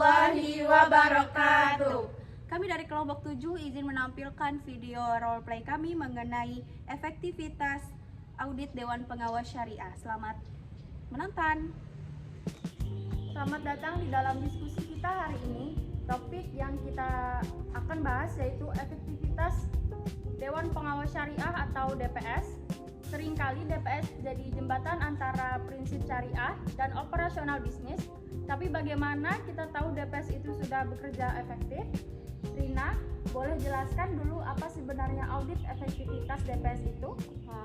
warahmatullahi wabarakatuh. Kami dari kelompok 7 izin menampilkan video role play kami mengenai efektivitas audit Dewan Pengawas Syariah. Selamat menonton. Selamat datang di dalam diskusi kita hari ini. Topik yang kita akan bahas yaitu efektivitas Dewan Pengawas Syariah atau DPS. Seringkali DPS jadi jembatan antara prinsip syariah dan operasional bisnis. Tapi bagaimana kita tahu DPS itu sudah bekerja efektif? Rina, boleh jelaskan dulu apa sebenarnya audit efektivitas DPS itu?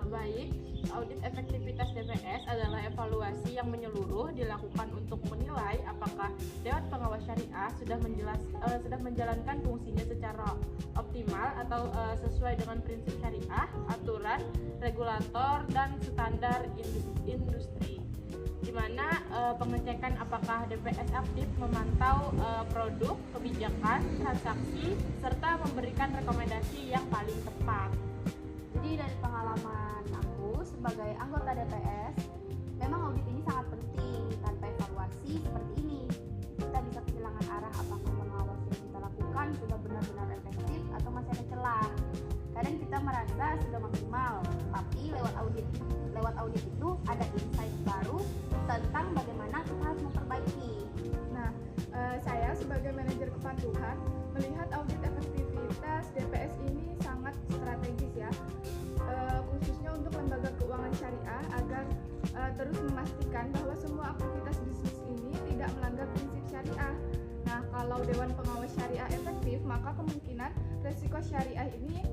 Baik, audit efektivitas DPS adalah evaluasi yang menyeluruh dilakukan untuk menilai apakah Dewan Pengawas Syariah sudah menjalankan fungsinya secara optimal atau sesuai dengan prinsip syariah, aturan, regulator, dan standar industri. Di mana pengecekan apakah DPS aktif memantau produk, kebijakan, transaksi, serta memberikan rekomendasi yang paling tepat. Jadi dari pengalaman aku sebagai anggota DPS, memang audit ini sangat penting. Tanpa evaluasi seperti ini, kita bisa kehilangan arah apakah pengawas yang kita lakukan sudah benar-benar efektif atau masih ada celah. Kadang kita merasa sudah maksimal, tapi lewat audit itu ada insight baru tentang bagaimana kita harus memperbaiki. Nah, saya sebagai manajer kepatuhan melihat audit efektivitas DPS ini sangat strategis ya, khususnya untuk lembaga keuangan syariah agar terus memastikan bahwa semua aktivitas bisnis ini tidak melanggar prinsip syariah. Nah, kalau Dewan Pengawas Syariah efektif, maka kemungkinan resiko syariah ini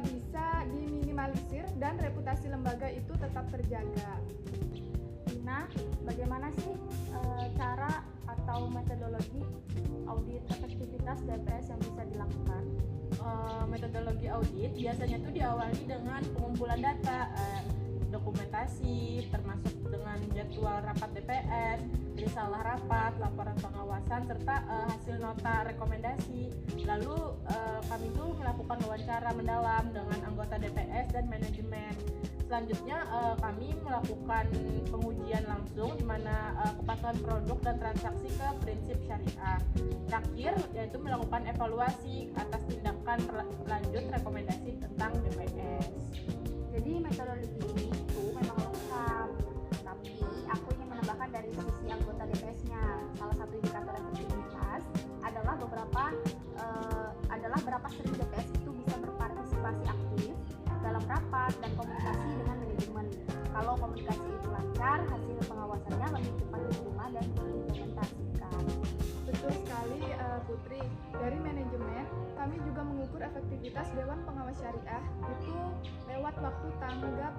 bisa diminimalisir dan reputasi lembaga itu tetap terjaga. Nah, bagaimana sih cara atau metodologi audit efektivitas DPS yang bisa dilakukan? Metodologi audit biasanya itu diawali dengan pengumpulan data, dokumentasi, termasuk dengan jadwal rapat DPS, risalah rapat, laporan pengawasan, serta hasil nota rekomendasi. Lalu kami itu melakukan wawancara mendalam dengan anggota DPS dan manajemen. Selanjutnya kami melakukan pengujian langsung di mana kepatuhan produk dan transaksi ke prinsip syariah. Terakhir yaitu melakukan evaluasi atas tindakan lanjut rekomendasi tentang DPS. Jadi metodologi ini itu memang lengkap, tapi aku ingin menambahkan dari sisi anggota DPS-nya. Salah satu indikator efektivitas adalah berapa sering DPS itu bisa berpartisipasi aktif dalam rapat dan komunikasi dengan manajemen. Kalau komunikasi itu lancar, hasil pengawasannya lebih cepat diterima dan diimplementasikan. Betul sekali Putri. Dari manajemen, kami juga mengukur efektivitas Dewan Pengawas Syariah itu lewat waktu tanggap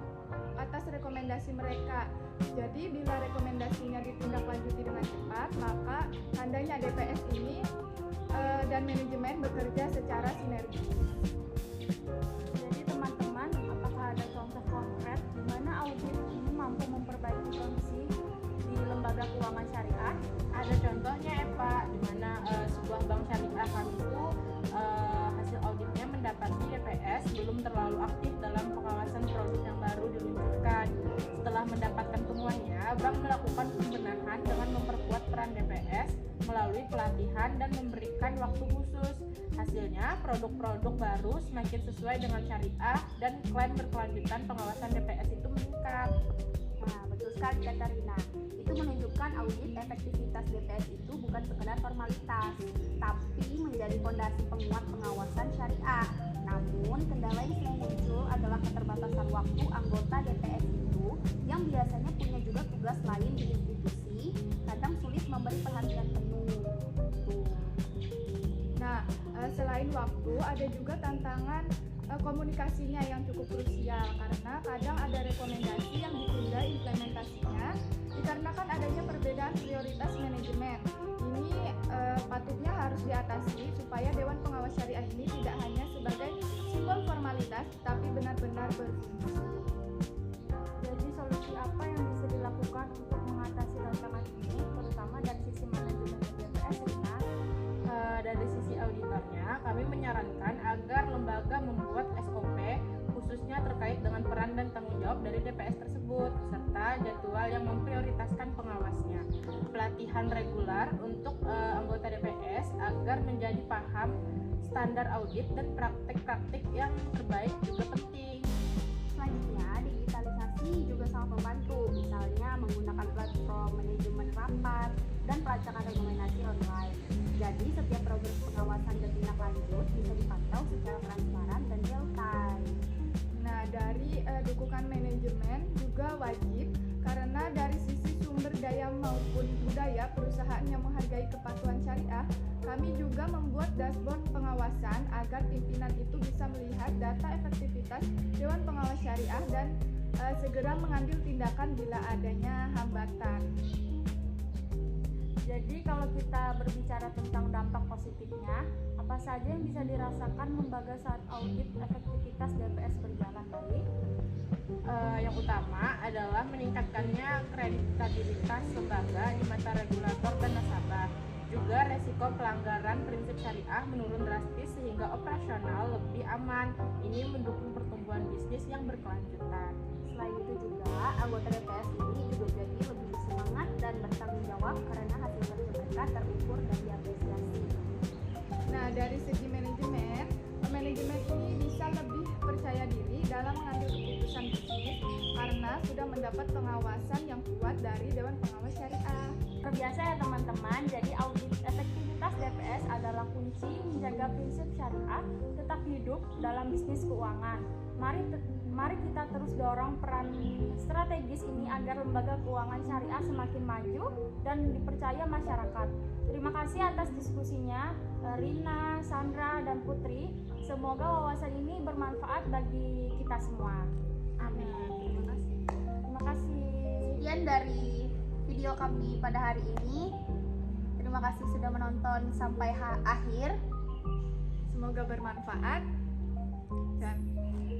atas rekomendasi mereka. Jadi bila rekomendasinya ditindaklanjuti dengan cepat, maka tandanya DPS ini dan manajemen bekerja secara sinergis. Jadi teman-teman, apakah ada contoh konkret di mana audit ini mampu memperbaiki kondisi di lembaga keuangan syariah? Ada contohnya Eva, di mana sebuah bank syariah kami itu hasil auditnya mendapati DPS belum terlalu aktif dalam pengawasan produk yang baru diluncurkan. Setelah mendapatkan temuannya, bank melakukan pembenahan dengan memperkuat peran DPS melalui pelatihan dan memberikan waktu khusus. Hasilnya, produk-produk baru semakin sesuai dengan syariah dan klaim berkelanjutan pengawasan DPS itu meningkat. Nah, betul sekali kata Rina. Itu menunjukkan audit efektivitas DPS itu bukan sekedar formalitas, tapi menjadi fondasi penguat pengawasan syariah. Namun, kendala yang sering muncul adalah keterbatasan waktu anggota DPS itu yang biasanya punya juga tugas lain di institusi, kadang sulit memberi perhatian penuh. Nah, selain waktu, ada juga tantangan komunikasinya yang cukup krusial karena kadang ada rekomendasi yang ditunda implementasinya dikarenakan adanya perbedaan prioritas manajemen. Ini patutnya harus diatasi supaya Dewan Pengawas Syariah ini tidak hanya sebagai simbol formalitas tapi benar-benar berfungsi. Jadi solusi apa yang bisa dilakukan untuk mengatasi tantangan ini, terutama dari sisi manajemen DPS, Rina? Dari sisi auditornya, kami menyarankan agar lembaga membuat SOP khususnya terkait dengan peran dan tanggung jawab dari DPS tersebut. tersebut, serta jadwal yang memprioritaskan pengawasnya. Pelatihan reguler untuk anggota DPS agar menjadi paham standar audit dan praktik-praktik yang terbaik juga penting. Selanjutnya, digitalisasi juga sangat membantu, misalnya menggunakan platform manajemen rapat dan pelacakan rekomendasi online. Jadi, setiap progres pengawasan dan tindak lanjut bisa dipantau secara transparan dan real time. Nah, dari dukungan manajemen juga wajib, karena dari sisi sumber daya maupun budaya perusahaan yang menghargai kepatuhan syariah, kami juga membuat dashboard pengawasan agar pimpinan itu bisa melihat data efektivitas Dewan Pengawas Syariah dan segera mengambil tindakan bila adanya hambatan. Jadi kalau kita berbicara tentang dampak positifnya, apa saja yang bisa dirasakan lembaga saat audit efektivitas DPS berjalan baik? Yang utama adalah meningkatkannya kreditabilitas lembaga di mata regulator dan nasabah. Juga resiko pelanggaran prinsip syariah menurun drastis sehingga operasional lebih aman. Ini mendukung pertumbuhan bisnis yang berkelanjutan. Selain itu juga, anggota DPS ini juga jadi lebih semangat dan bertanggung jawab karena hasil kerja mereka terukur dan diapresiasi. Nah, dari segi manajemen ini bisa lebih percaya diri dalam mengambil keputusan bisnis karena sudah mendapat pengawasan yang kuat dari Dewan Pengawas Syariah. Terbiasa ya teman-teman, jadi audit efektivitas DPS adalah kunci menjaga prinsip syariah tetap hidup dalam bisnis keuangan. Mari kita terus dorong peran strategis ini agar lembaga keuangan syariah semakin maju dan dipercaya masyarakat. Terima kasih atas diskusinya Rina, Sandra, dan Putri. Semoga wawasan ini bermanfaat bagi kita semua. Amin. Terima kasih. Sekian dari video kami pada hari ini. Terima kasih sudah menonton sampai akhir. Semoga bermanfaat dan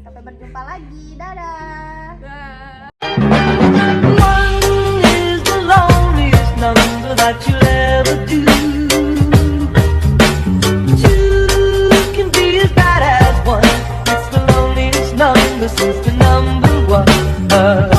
Sampai berjumpa lagi. Dadah. One is the loneliest number that you'll ever do. Two can be as bad as one. It's the loneliest number since the number one.